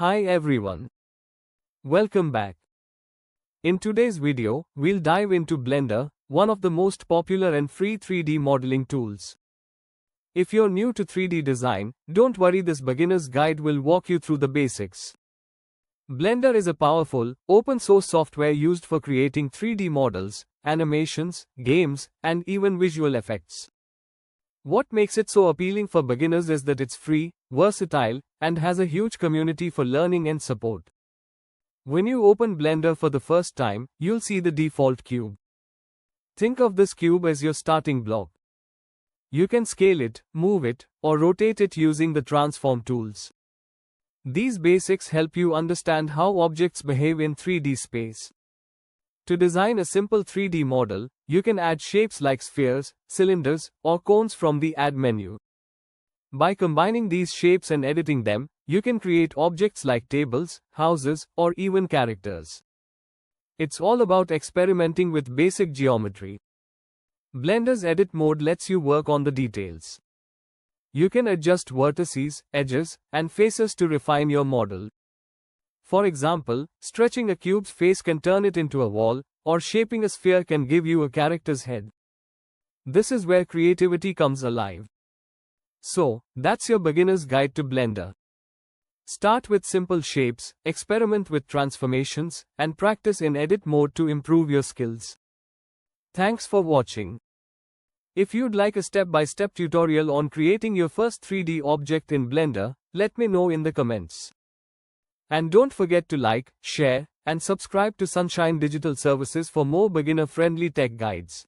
Hi everyone. Welcome back. In today's video, we'll dive into Blender, one of the most popular and free 3D modeling tools. If you're new to 3D design, don't worry, this beginner's guide will walk you through the basics. Blender is a powerful, open-source software used for creating 3D models, animations, games, and even visual effects. What makes it so appealing for beginners is that it's free, versatile, and has a huge community for learning and support. When you open Blender for the first time, you'll see the default cube. Think of this cube as your starting block. You can scale it, move it, or rotate it using the transform tools. These basics help you understand how objects behave in 3D space. To design a simple 3D model, you can add shapes like spheres, cylinders, or cones from the Add menu. By combining these shapes and editing them, you can create objects like tables, houses, or even characters. It's all about experimenting with basic geometry. Blender's edit mode lets you work on the details. You can adjust vertices, edges, and faces to refine your model. For example, stretching a cube's face can turn it into a wall, or shaping a sphere can give you a character's head. This is where creativity comes alive. So, that's your beginner's guide to Blender. Start with simple shapes, experiment with transformations, and practice in edit mode to improve your skills. Thanks for watching. If you'd like a step-by-step tutorial on creating your first 3D object in Blender, let me know in the comments. And don't forget to like, share, and subscribe to Sunshine Digital Services for more beginner-friendly tech guides.